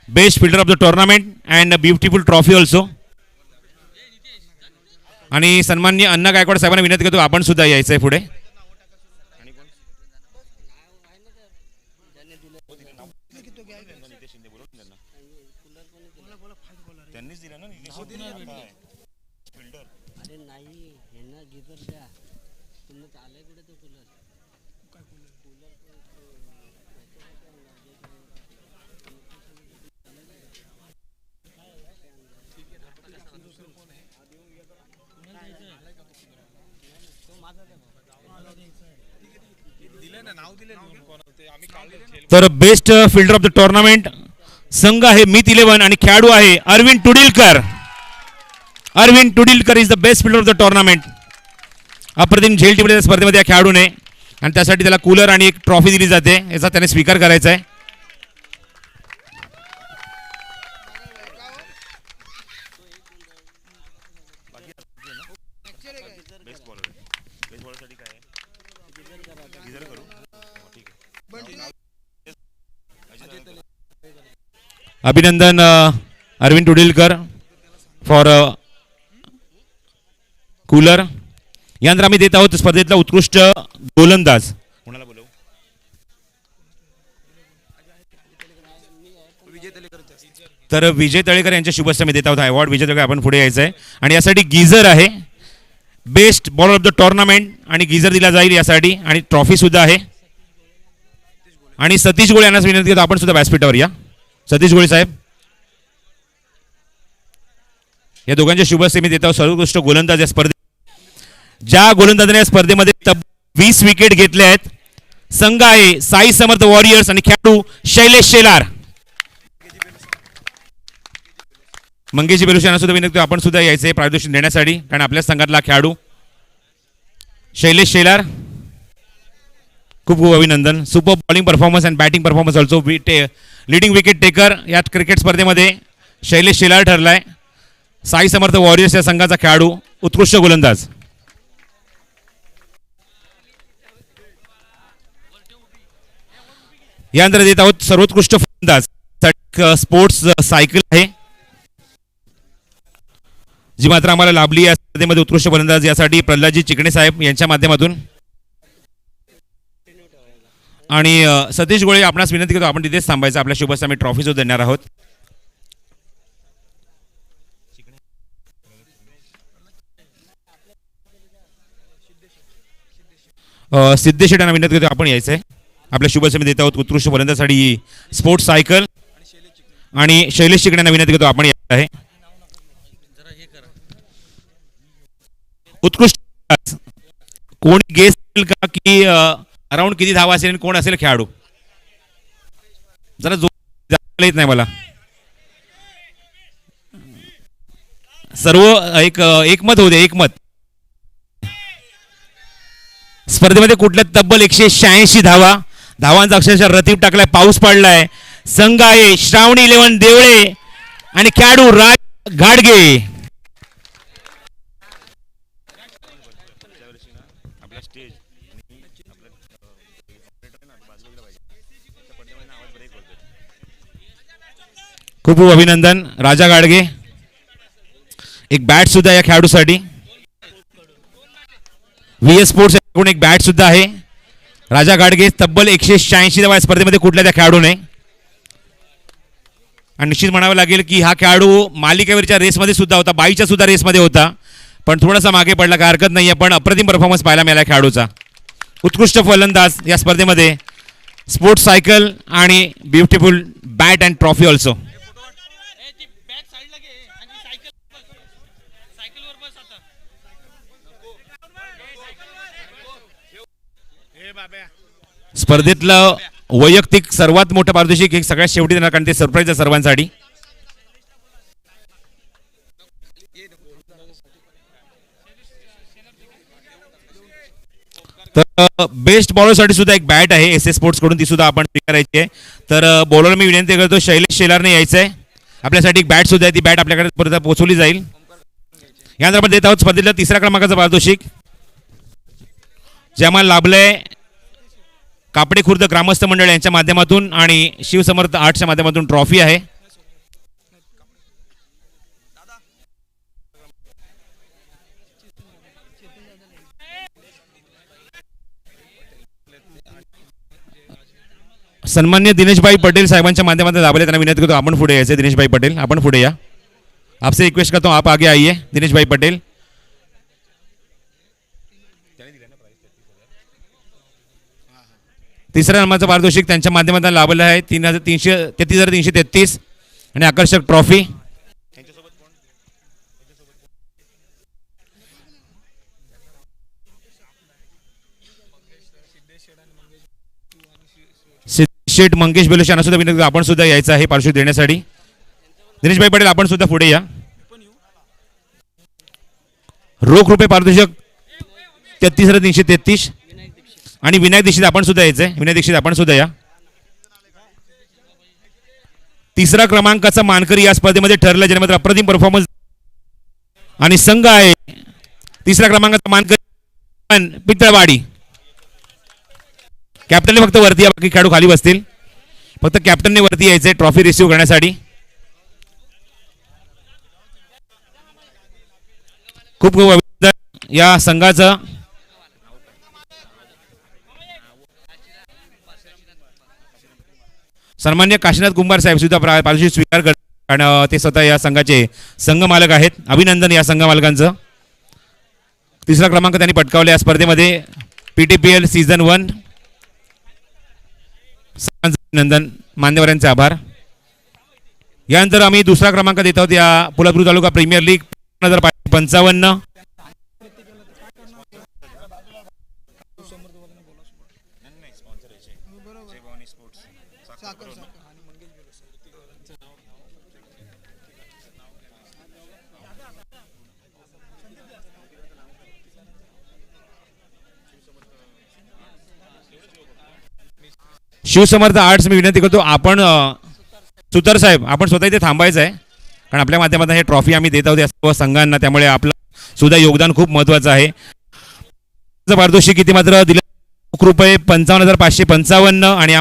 best fielder of the tournament and beautiful trophy also. आणि सन्माननीय अण्णा गायकवाड साहेबांना विनंती करतो आपण सुद्धा यायचं आहे पुढे. तर best fielder of the tournament संघ आहे मित 11 आणि खेळाडू आहे Arvind Tudilkar. Arvind Tudilkar is the best fielder of the tournament. अप्रतिम झेल टीम स्पर्धेमध्ये या खेळाडूने, आणि त्यासाठी त्याला कूलर आणि एक ट्रॉफी दिली जाते, याचा त्याने स्वीकार करायचा आहे. अभिनंदन अरविंद टुडिलकर फॉर कूलर. यानंतर आम्ही देत आहोत स्पर्धेतला उत्कृष्ट गोलंदाज. कोणाला बोलवू? तर विजय तळेकर यांच्या शुभेच्छा मी देत आहोत. अवॉर्ड विजय तळेकर आपण पुढे यायचं आहे आणि यासाठी गिझर आहे, best bowler of the tournament, आणि गिझर दिला जाईल यासाठी, आणि ट्रॉफी सुद्धा आहे. आणि सतीश गोळे यांना विनंती करतो आपण सुद्धा व्यासपीठावर या. सतीश गोळे साहेब, या दोघांच्या शुभेच्छा मी देत आहोत. सर्वोत्कृष्ट गोलंदाज या स्पर्धेत, ज्या गोलंदाजाने या स्पर्धेमध्ये तब्बल 20 विकेट घेतल्या आहेत, संघ आहे साई समर्थ वॉरियर्स आणि खेळाडू शैलेश शेलार. मंगेश बेलुशी यांना सुद्धा विनंती आपण सुद्धा यायचं आहे पारितोषिक देण्यासाठी, कारण आपल्या संघातला खेळाडू शैलेश शेलार. खूप खूप अभिनंदन. Super bowling performance and batting performance also. Leading wicket taker या क्रिकेट स्पर्धेमध्ये शैलेश शेलार ठरलाय. साई समर्थ वॉरियर्स या संघाचा खेळाडू, उत्कृष्ट गोलंदाज. यानंतर देत आहोत सर्वोत्कृष्ट फलंदाज. स्पोर्ट्स सायकल आहे जी मात्र आम्हाला लाभली या स्पर्धेमध्ये. उत्कृष्ट फलंदाज यासाठी प्रल्हादजी चिकणे साहेब यांच्या माध्यमातून. आणि सतीश गोळे आपणास विनंती करतो आपण तिथेच थांबायचं. आपल्या शुभेच्छा आम्ही ट्रॉफी जो देणार आहोत. सिद्धेश यांना विनंती करतो आपण यायचं आहे. आपल्या शुभेच्छा मी देत आहोत. उत्कृष्ट फलंदाजासाठी स्पोर्ट्स सायकल, आणि शैलेश चिकणे यांना विनंती करतो आपण यायचं आहे. उत्कृष्ट कोणी गेस केल का की अराउंड किती धावा असेल आणि कोण असेल खेळाडू? जरा येत नाही मला. सर्व एकमत होते, एकमत. स्पर्धेमध्ये कुठल्या तब्बल 186 धावांचा अक्षरशः रतीब टाकलाय. पाऊस पडलाय. संघ आहे श्रावणी 11 देवळे आणि खेळाडू राज घाडगे. खूप खूप अभिनंदन राजा गाडगे. एक बॅट सुद्धा या खेळाडूसाठी. व्हीएस स्पोर्ट्स कडून एक बॅट सुद्धा आहे. राजा गाडगे तब्बल 186 धावा स्पर्धेमध्ये कुठल्या त्या खेळाडूने. आणि निश्चित म्हणावं लागेल की हा खेळाडू मालिकेवरच्या रेसमध्ये सुद्धा होता, बाईच्या सुद्धा रेसमध्ये होता, पण थोडासा मागे पडला, काय हरकत नाही. पण अप्रतिम परफॉर्मन्स पाहायला मिळाला खेळाडूचा. उत्कृष्ट फलंदाज या स्पर्धेमध्ये. स्पोर्ट्स सायकल आणि beautiful bat and trophy also. स्पर्धेतलं वैयक्तिक सर्वात मोठं पारितोषिक एक सगळ्यात शेवटी देणार, कारण ते सरप्राईज आहे सर्वांसाठी. तर बेस्ट बॉलरसाठी सुद्धा एक बॅट आहे एस एस स्पोर्ट्स कडून, ती सुद्धा आपण करायची आहे. तर बॉलर मी विनंती करतो शैलेश शेलारने यायचं आहे. आपल्यासाठी एक बॅट सुद्धा आहे, ती बॅट आपल्याकडे परत पोहोचवली जाईल. यानंतर आपण देत आहोत स्पर्धेतल्या 3ऱ्या क्रमांकाचं पारितोषिक, जे आम्हाला लाभलंय कापडे खुर्द ग्रामस्थ मंडळ यांच्या माध्यमातून आणि शिवसमर्थ आर्टच्या माध्यमातून. ट्रॉफी आहे. सन्मान्य दिनेशभाई पटेल साहेबांच्या माध्यमातून लाभले, त्यांना विनंती करतो आपण पुढे यायचं. दिनेशभाई पटेल आपण पुढे या. आपसे रिक्वेस्ट करता हूं आप आगे आइए. दिनेशभाई पटेल. तिसऱ्या नंबरचं पारितोषिक त्यांच्या माध्यमातून लाभलं आहे 33,333 आणि आकर्षक ट्रॉफी. शेठ मंगेश बेलुशी यांना सुद्धा विनंती आपण सुद्धा यायचं आहे पारितोषिक देण्यासाठी. दिनेशभाई पटेल आपण सुद्धा पुढे या. रोख रुपये पारितोषिक 33,333 आणि विनायक दीक्षित आपण सुद्धा यायचंय. विनायक दीक्षित आपण सुद्धा या. 3रा क्रमांकाचा मानकरी या स्पर्धेमध्ये ठरला, ज्यामध्ये अप्रतिम परफॉर्मन्स. आणि संघ आहे 3ऱ्या क्रमांकाचा मानकरी पितळवाडी. कॅप्टनने फक्त वरती या, बाकी खेळाडू खाली बसतील. फक्त कॅप्टनने वरती यायचंय ट्रॉफी रिसिव्ह करण्यासाठी. खूप खूप अभिनंदन या संघाचं. सन्मान्य काशीनाथ कुंभार साहेब सुद्धा पारितोषिक स्वीकार करतात आणि ते स्वतः या संघाचे संघ मालक आहेत. अभिनंदन या संघ मालकांचं. तिसरा क्रमांक त्यांनी पटकावला या स्पर्धेमध्ये PTPL सीझन 1. अभिनंदन, मान्यवरांचे आभार. यानंतर आम्ही दुसरा क्रमांक देत आहोत या पोलादपूर तालुका प्रीमियर लीग 2055. शिवसमर्थ आर्ट्स मी विनंती करतो, आपण सुतार साहेब आपण स्वतः इथे थांबायचं आहे, कारण आपल्या माध्यमातून हे ट्रॉफी आम्ही देत आहोत या सर्व संघांना, त्यामुळे आपलं सुद्धा योगदान खूप महत्त्वाचं आहे. पारितोषिक किती मात्र दिलं रुपये 55,555 आणि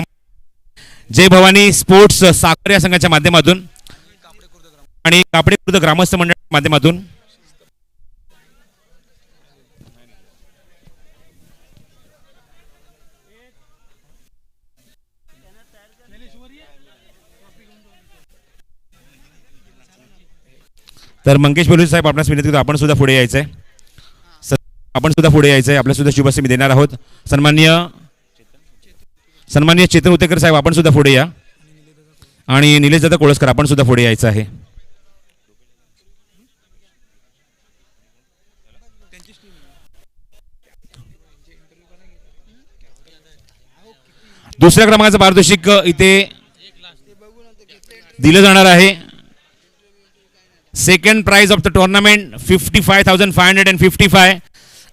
जय भवानी स्पोर्ट्स साखर या संघाच्या माध्यमातून आणि कापडे खुर्द ग्रामस्थ मंडळाच्या माध्यमातून तर मंगेश बोलू साहेब आपणास विनंती करतो, आपण सुद्धा पुढे यायचं आहे. आपण सुद्धा पुढे यायचं आहे. आपल्या सुद्धा शुभेच्छा मी देणार आहोत. सन्माननीय चेतन उतेकर साहेब आपण सुद्धा पुढे या आणि निलेश दादा कोळसकर आपण सुद्धा पुढे यायचं आहे. दुसऱ्या क्रमांकाचं पारितोषिक इथे दिलं जाणार आहे. Second prize of the tournament 55,555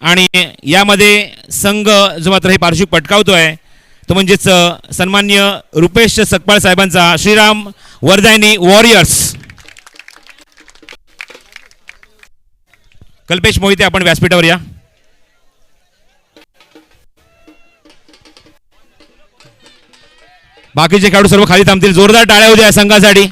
आणि यामध्ये संघ जो मात्र हे पारितोषिक पटकावतो आहे तो म्हणजेच सन्मान्य रुपेश सकपाळ साहेबांचा श्रीराम वरदायनी वॉरियर्स. कल्पेश मोहिते आपण व्यासपीठावर या. बाकीचे खेळाडू सर्व खाली थांबतील. जोरदार टाळ्या होत्या या संघासाठी.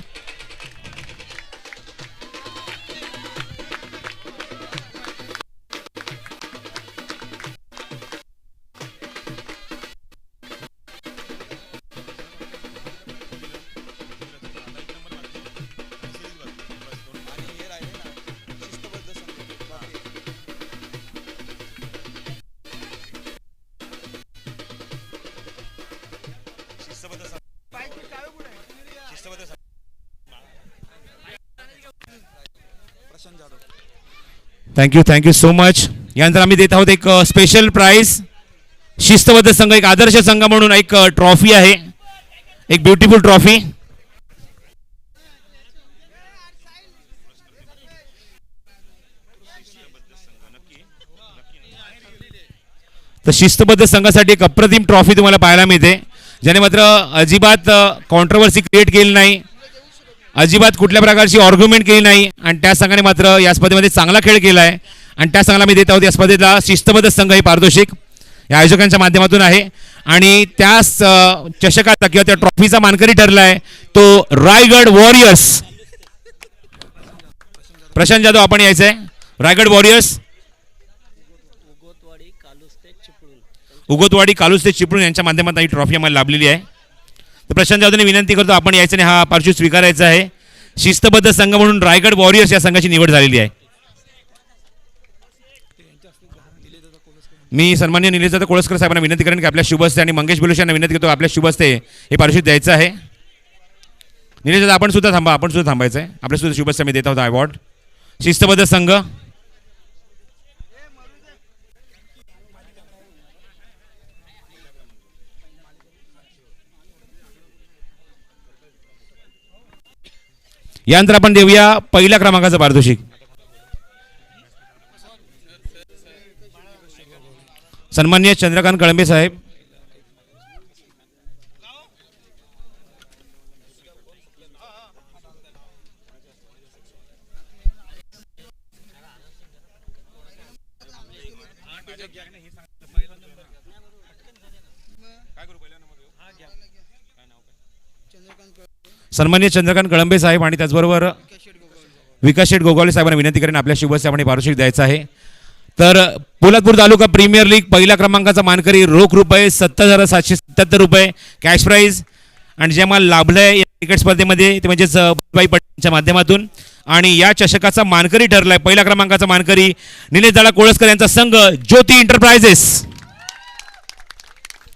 Thank you so much. यानंतर आम्ही देत आहोत एक स्पेशल प्राइज. शिस्तबद्ध संघ, एक आदर्श संघ म्हणून एक ट्रॉफी आहे, एक ब्युटिफुल ट्रॉफी. तर शिस्तबद्ध संघासाठी एक अप्रतिम ट्रॉफी तुम्हाला पाहायला मिळते, ज्याने मात्र अजिबात कॉन्ट्रोवर्सी क्रिएट केली नाही, अजिबात कुठल्या प्रकारची आर्ग्युमेंट केली नाही आणि त्या संघाने मात्र या स्पर्धेमध्ये चांगला खेळ केला आहे आणि त्या संघाला मी देत आहोत या स्पर्धेला शिस्तबद्ध संघ हे पारितोषिक या आयोजकांच्या माध्यमातून आहे. आणि त्या चषकाचा किंवा त्या ट्रॉफीचा मानकरी ठरला आहे तो रायगड वॉरियर्स. प्रशांत जाधव आपण यायचं आहे. रायगड वॉरियर्स, उगोतवाडी कालुस्ते चिपळूण यांच्या माध्यमातून ही ट्रॉफी आम्हाला लाभलेली आहे. तर प्रशांत जाधवने विनंती करतो आपण यायचं आणि हा पारितोषिक स्वीकारायचा आहे. शिस्तबद्ध संघ म्हणून रायगड वॉरियर्स या संघाची निवड झालेली आहे. मी सन्माननीय निलेश दादा कोळसकर साहेबांना विनंती करेन की आपल्या शुभहस्ते आणि मंगेश बेलुश यांना विनंती करतो आपल्या शुभहस्ते हे पारितोषिक द्यायचं आहे. निलेश दादा आपण सुद्धा थांबा, आपण सुद्धा थांबायचं आहे. आपल्या सुद्धा शुभहस्ते मी देत आहोत अवॉर्ड. शिस्तबद्ध संघ, यानंतर आपण देऊया पहिल्या क्रमांकाचं पारितोषिक. सन्माननीय चंद्रकांत कळंबे साहेब. सन्माननीय चंद्रकांत कळंबे साहेब आणि त्याचबरोबर विकास शेठ गोगावले साहेबांना विनंती करेन आपल्या शुभस्थापने पारितोषिक द्यायचं आहे. तर पोलादपूर तालुका प्रीमियर लीग पहिल्या क्रमांकाचा मानकरी रोख रुपये 70,777 रुपये कॅश प्राईज. आणि जे मला लाभलं आहे या क्रिकेट स्पर्धेमध्ये ते म्हणजेच बाई पटेलच्या माध्यमातून. आणि या चषकाचा मानकरी ठरला आहे पहिल्या क्रमांकाचा मानकरी निलेश दादा कोळसकर यांचा संघ ज्योती एंटरप्राइजेस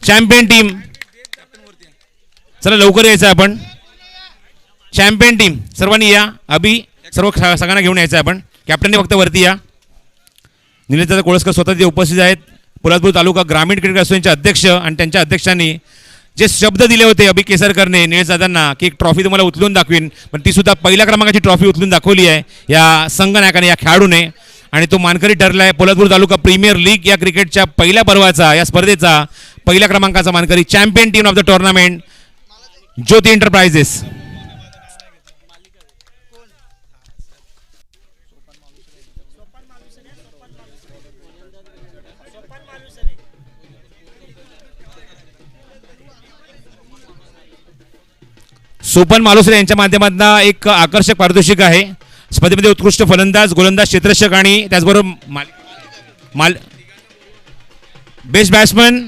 चॅम्पियन टीम. चला लवकर यायचं आपण. चॅम्पियन टीम सर्वांनी या. अभि सर्व सगळ्यांना घेऊन यायचं आहे आपण. कॅप्टनने फक्त वरती या. निलेश दादा कोळसकर स्वतः ते उपस्थित आहेत. पोलादपूर तालुका ग्रामीण क्रिकेट असोसिएशनचे अध्यक्ष आणि त्यांच्या अध्यक्षांनी जे शब्द दिले होते अभि केसरकरने निलेश दादांना की एक ट्रॉफी तुम्हाला उचलून दाखवीन, पण ती सुद्धा पहिल्या क्रमांकाची ट्रॉफी उचलून दाखवली आहे या संघनायकाने या खेळाडूने. आणि तो मानकरी ठरला आहे पोलादपूर तालुका प्रीमियर लीग या क्रिकेटच्या पहिल्या पर्वाचा या स्पर्धेचा पहिल्या क्रमांकाचा मानकरी champion team of the tournament Jyoti Enterprises. Sopan Malusare यांच्या माध्यमातून एक आकर्षक पारितोषिक आहे. स्पर्धेमध्ये उत्कृष्ट फलंदाज, गोलंदाज, क्षेत्ररक्षक आणि त्याचबरोबर बेस्ट बॅट्समन.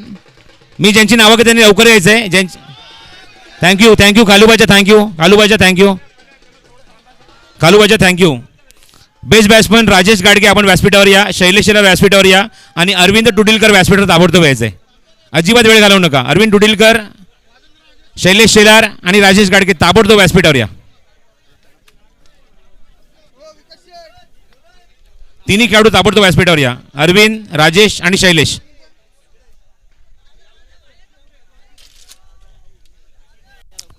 मी ज्यांची नावं घेते त्यांनी लवकर यायचं आहे. Thank you Kalubaja, thank you. Best batsman Rajesh Gadge आपण व्यासपीठावर या. शैलेश शेलार व्यासपीठावर या. आणि अरविंद टुडिलकर व्यासपीठावर ताबडतोब यायचं आहे. अजिबात वेळ घालवू नका. अरविंद टुडिलकर, शैलेश शेलार आणि राजेश गाडगे ताबडतोब व्यासपीठावर या. तिन्ही खेळाडू ताबडतोब व्यासपीठावर या. अरविंद, राजेश आणि शैलेश.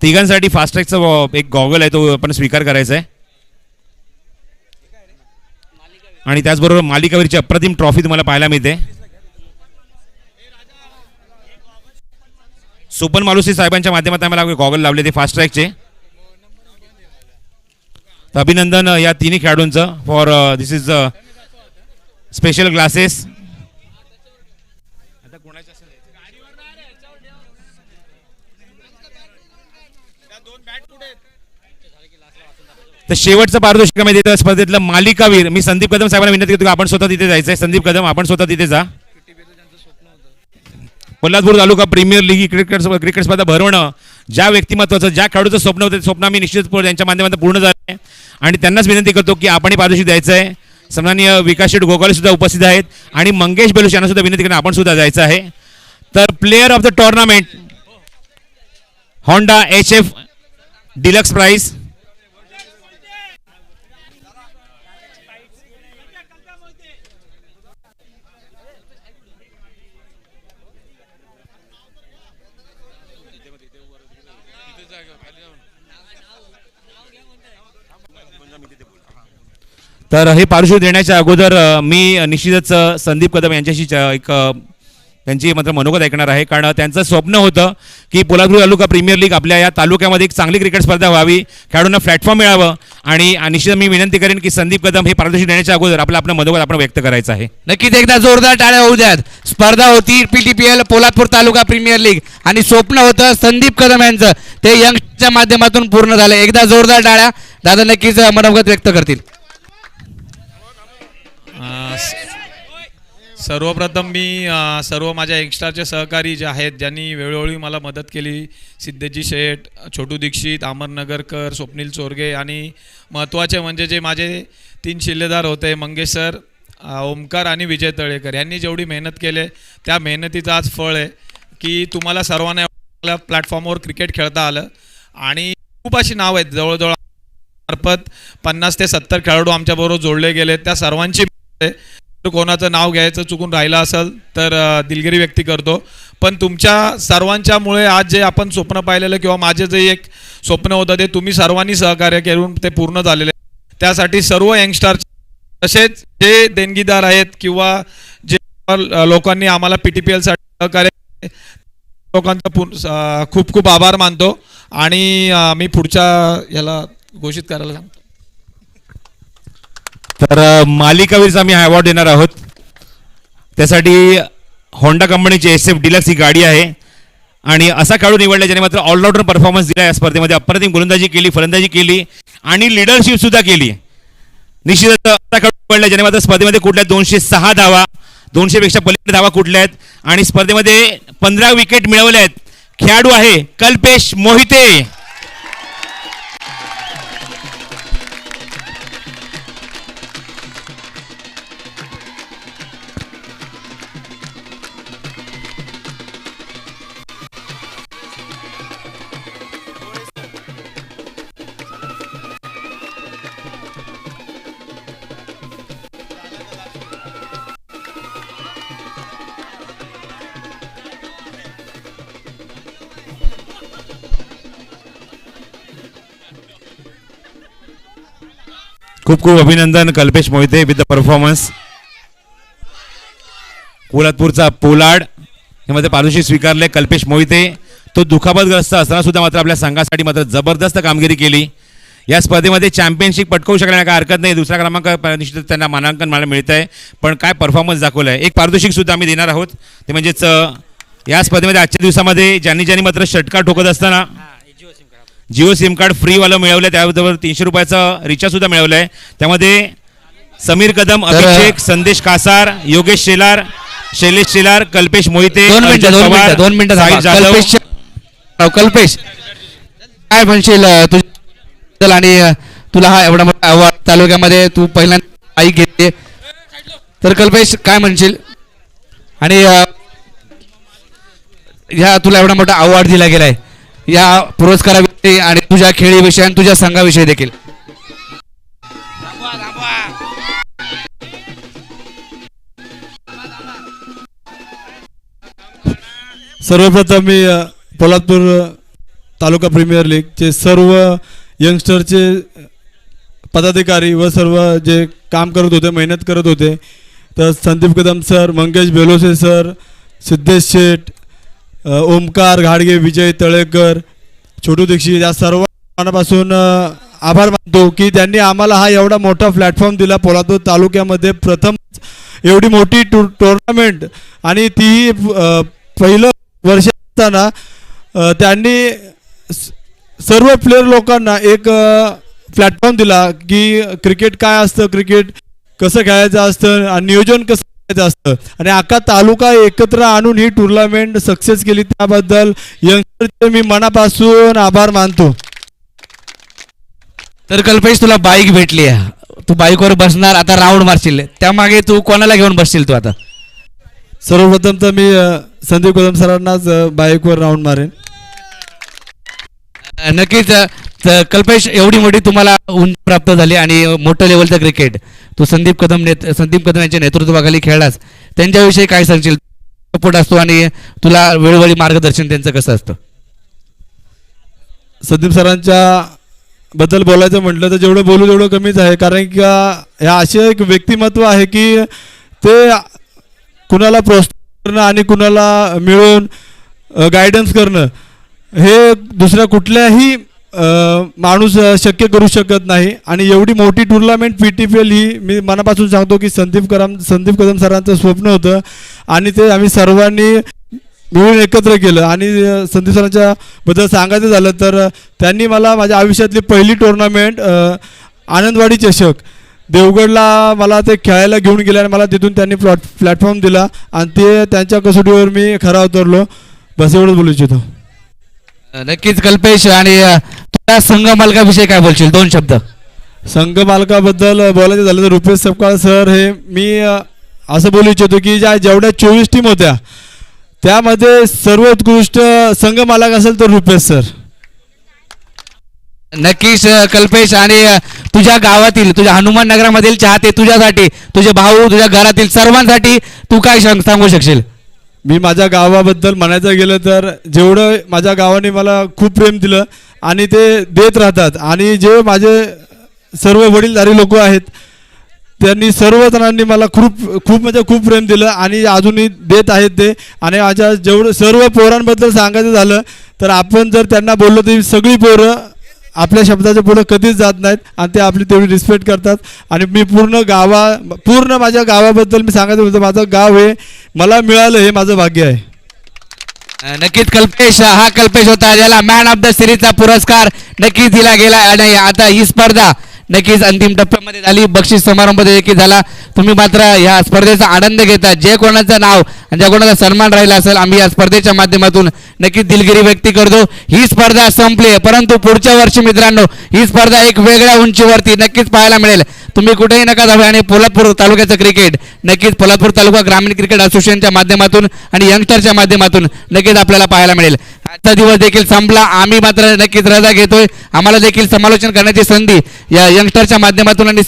तिघांसाठी फास्ट ट्रॅकचा एक गॉगल आहे तो आपण स्वीकार करायचा आहे. आणि त्याचबरोबर मालिकावीरची अप्रतिम ट्रॉफी तुम्हाला पाहायला मिळते. सोपन मालुसरे साहेबांच्या माध्यमातून आम्हाला गॉगल लावले ते फास्ट ट्रॅकचे. तर अभिनंदन या तिन्ही खेळाडूंचं for this is special glasses. तर शेवटचं पारितोषिकामध्ये देतं स्पर्धेतलं मालिकावीर. मी संदीप कदम साहेबांना विनंती करतो की आपण स्वतः तिथे जायचं आहे. संदीप कदम आपण स्वतः तिथे जा. पोलादपूर तालुका प्रीमियर लीग क्रिकेट स्पर्धा भरवणं ज्या व्यक्तिमत्वाचं ज्या खेळाडूचं स्वप्न होतं ते स्वप्न आम्ही निश्चित त्यांच्या माध्यमातून पूर्ण झालं आहे. आणि त्यांनाच विनंती करतो की आपणही पारितोषिक द्यायचं आहे. सन्माननीय विकास शेठ गोगावले सुद्धा उपस्थित आहेत आणि मंगेश बेलुश यांना सुद्धा विनंती करून आपण सुद्धा जायचं आहे. तर player of the tournament Honda HF deluxe price. तर हे पारितोषिक देण्याच्या अगोदर मी निश्चितच संदीप कदम यांच्याशी एक त्यांची मात्र मनोगत ऐकणार आहे. कारण त्यांचं स्वप्न होतं की पोलादपूर तालुका प्रीमियर लीग आपल्या या तालुक्यामध्ये एक चांगली क्रिकेट स्पर्धा व्हावी, खेळाडूंना प्लॅटफॉर्म मिळावं. आणि निश्चित मी विनंती करेन की संदीप कदम हे पारितोषिक देण्याच्या अगोदर आपलं मनोगत आपण व्यक्त करायचं आहे. नक्कीच एकदा जोरदार टाळ्या होऊ द्यात. स्पर्धा होती PTPL पोलादपूर तालुका प्रीमियर लीग आणि स्वप्न होतं संदीप कदम यांचं ते यंगच्या माध्यमातून पूर्ण झालं. एकदा जोरदार टाळ्या. दादा नक्कीच मनोगत व्यक्त करतील. सर्वप्रथम मी सर्व माझ्या यंगस्टारचे सहकारी जे आहेत ज्यांनी वेळोवेळी मला मदत केली, सिद्धेजी शेठ, छोटू दीक्षित, अमर नगरकर, स्वप्नील चोरगे आणि महत्त्वाचे म्हणजे जे माझे 3 शिल्लेदार होते मंगेश सर, ओमकार आणि विजय तळेकर यांनी जेवढी मेहनत केले त्या मेहनतीचं आज फळ आहे की तुम्हाला सर्वांना आपल्या प्लॅटफॉर्मवर क्रिकेट खेळता आलं. आणि खूप अशी नाव आहेत जवळजवळ मार्फत 50 ते 70 खेळाडू आमच्याबरोबर जोडले गेले. त्या सर्वांची कोणाचं नाव घ्यायचं चुकून राहिलं असेल तर दिलगिरी व्यक्त करतो. पण तुमच्या सर्वांच्यामुळे आज जे आपण स्वप्न पाहिलेलं किंवा माझे जे एक स्वप्न होतं ते तुम्ही सर्वांनी सहकार्य करून ते पूर्ण झालेले. त्यासाठी सर्व यंगस्टार तसेच जे देणगीदार आहेत किंवा जे लोकांनी आम्हाला PTPLसाठी सहकार्य लोकांचा खूप खूप आभार मानतो. आणि मी पुढच्या याला घोषित करायला सांगतो. तर मालिकावीरचा आम्ही अवॉर्ड देणार आहोत. त्यासाठी होंडा कंपनीची SF डिलक्स ही गाडी आहे. आणि असा खेळाडू निवडला ज्याने मात्र ऑलराऊंडर परफॉर्मन्स दिला या स्पर्धेमध्ये. अप्रतिम गोलंदाजी केली, फलंदाजी केली आणि लिडरशिप सुद्धा केली. निश्चितच आता कळून पडलं ज्याने मात्र स्पर्धेमध्ये कुठल्या 206 धावा, 200 पेक्षा पलीकडे धावा कुठल्या आहेत आणि स्पर्धेमध्ये 15 विकेट मिळवल्या आहेत. खेळाडू आहे कल्पेश मोहिते. खूप खूप अभिनंदन Kalpesh Mohite with the performance. कोल्हापूरचा पोलाड यामध्ये पारितोषिक स्वीकारले कल्पेश मोहिते. तो दुखापतग्रस्त असताना सुद्धा मात्र आपल्या संघासाठी मात्र जबरदस्त कामगिरी केली. या स्पर्धेमध्ये चॅम्पियनशिप पटकवू शकण्याला काय हरकत नाही. दुसरा क्रमांक निश्चित त्यांना मानांकन मला मिळत आहे, पण काय परफॉर्मन्स दाखवलं आहे. एक पारितोषिक सुद्धा आम्ही देणार आहोत, ते म्हणजेच या स्पर्धेमध्ये आजच्या दिवसामध्ये ज्यांनी मात्र षटकार ठोकत असताना जिओ सिम कार्ड फ्रीवालं मिळवलं, त्याबरोबर 300 रुपयाचं रिचार्ज सुद्धा मिळवलं आहे. त्यामध्ये समीर कदम, अभिषेक, संदेश कासार, योगेश शेलार, शैलेश शेलार, कल्पेश मोहिते, 2 मिनिटं साई जाधव. कल्पेश काय म्हणशील तुझ्या आणि तुला हा एवढा मोठा अवॉर्ड तालुक्यामध्ये तू पहिल्यांदा बाईक घेते, तर कल्पेश काय म्हणशील? आणि ह्या तुला एवढा मोठा अवॉर्ड दिला गेलाय, या पुरस्काराविषयी आणि तुझ्या खेळीविषयी आणि तुझ्या संघाविषयी देखील. सर्वप्रथम मी पोलादपूर तालुका प्रीमियर लीगचे सर्व यंगस्टरचे पदाधिकारी व सर्व जे काम करत होते, मेहनत करत होते, तर संदीप कदम सर, मंगेश बेलोसे सर, सिद्धेश शेठ, ओमकार घाडगे, विजय तळेकर, छोटू दीक्षित, या सर्व मनापासून आभार मानतो की त्यांनी आम्हाला हा एवढा मोठा प्लॅटफॉर्म दिला. पोलादपूर तालुक्यामध्ये प्रथम एवढी मोठी टुर्नामेंट आणि ती पहिलं वर्ष असताना त्यांनी सर्व प्लेयर लोकांना एक प्लॅटफॉर्म दिला की क्रिकेट काय असतं, क्रिकेट कसं खेळायचं असतं आणि नियोजन कसं करायचं असतं, आणि अख्खा तालुका एकत्र आणून ही टुर्नामेंट सक्सेस केली. त्याबद्दल यंगस्टरचे मी मनापासून आभार मानतो. तर कल्पेश तुला बाईक भेटली आहे, तू बाईकवर बसणार, आता राऊंड मारशील, त्यामागे तू कोणाला घेऊन बसशील तू आता? सर्वप्रथम तर मी संदीप कदम सरांनाच बाईकवर राऊंड मारेन. नक्कीच कल्पेश, एवढी मोठी तुम्हाला उंची प्राप्त झाली आणि मोठं लेवलचं क्रिकेट तू संदीप कदम यांच्या नेतृत्वाखाली खेळलास, त्यांच्याविषयी काय सांगशील? सपोर्ट असतो आणि तुला वेळोवेळी मार्गदर्शन त्यांचं कसं असतं? संदीप सरांच्या बद्दल बोलायचं म्हटलं तर जेवढं बोलू तेवढं कमीच आहे, कारण की ह्या असे एक व्यक्तिमत्व आहे की ते कुणाला प्रोत्साहन करणं आणि कुणाला मिळून गायडन्स करणं हे दुसऱ्या कुठल्याही माणूस शक्य करू शकत नाही. आणि एवढी मोठी टुर्नामेंट PTPL ही मी मनापासून सांगतो की संदीप कदम सरांचं स्वप्न होतं आणि ते आम्ही सर्वांनी मिळून एकत्र केलं. आणि संदीप सरांच्या बद्दल सांगायचं झालं तर त्यांनी मला माझ्या आयुष्यातली पहिली टुर्नामेंट आनंदवाडी चषक देवगडला मला ते खेळायला घेऊन गेले आणि मला तिथून त्यांनी प्लॅटफॉर्म दिला आणि ते त्यांच्या कसोटीवर मी खरा उतरलो. बस एवढंच बोलू इच्छितो. नक्कीच कल्पेश, आणि तुझ्या संघ मालकाविषयी काय बोलशील? 2 शब्द. संघ मालकाबद्दल बोलायचं झालं तर रुपेश सपकाळ सर, हे मी असं बोलू इच्छितो की जेवढ्या 24 टीम होत्या त्यामध्ये सर्वोत्कृष्ट संघ मालक असेल तर रुपेश सर. नक्कीच कल्पेश, आणि तुझ्या गावातील, तुझ्या हनुमान नगरामधील चाहते तुझ्यासाठी, तुझे भाऊ, तुझ्या घरातील सर्वांसाठी तू काय सांगू शकशील? मी माझ्या गावाबद्दल म्हणायचं गेलं तर जेवढं माझ्या गावाने मला खूप प्रेम दिलं आणि ते देत राहतात, आणि जे माझे सर्व वडीलधारी लोक आहेत त्यांनी सर्व जणांनी मला खूप प्रेम दिलं आणि अजूनही देत आहेत ते. आणि माझ्या जेवढं सर्व पोरांबद्दल सांगायचं झालं तर आपण जर त्यांना बोललो तर सगळी पोरं आपल्या शब्दाच्या पुढे कधीच जात नाहीत आणि ते आपली तेवढी रिस्पेक्ट करतात. आणि मी पूर्ण माझ्या गावाबद्दल मी सांगायचं होतं, माझं गाव हे मला मिळालं हे माझं भाग्य आहे. नक्कीच कल्पेश, हा कल्पेश होता ज्याला मॅन ऑफ द सिरीजचा पुरस्कार नक्कीच दिला गेला. आणि आता ही स्पर्धा नक्कीच अंतिम टप्प्यामध्ये झाली, बक्षीस समारंभ देखील झाला. तुम्ही मात्र या स्पर्धेचा आनंद घेता. जे कोणाचं नाव आणि ज्या कोणाचा सन्मान राहिला असेल, आम्ही या स्पर्धेच्या माध्यमातून नक्कीच दिलगिरी व्यक्त करतो. ही स्पर्धा संपली आहे, परंतु पुढच्या वर्षी मित्रांनो ही स्पर्धा एक वेगळ्या उंचीवरती नक्कीच पाहायला मिळेल. तुम्ही कुठेही नका जावे आणि पोलादपूर तालुक्याचं क्रिकेट नक्कीच पोलादपूर तालुका ग्रामीण क्रिकेट असोसिएशनच्या माध्यमातून आणि यंगस्टरच्या माध्यमातून नक्कीच आपल्याला पाहायला मिळेल. आजचा दिवस देखील संपला, आम्ही मात्र नक्कीच रजा घेतोय. आम्हाला देखील समालोचन करण्याची संधी या यंगस्टरच्या माध्यमातून आणि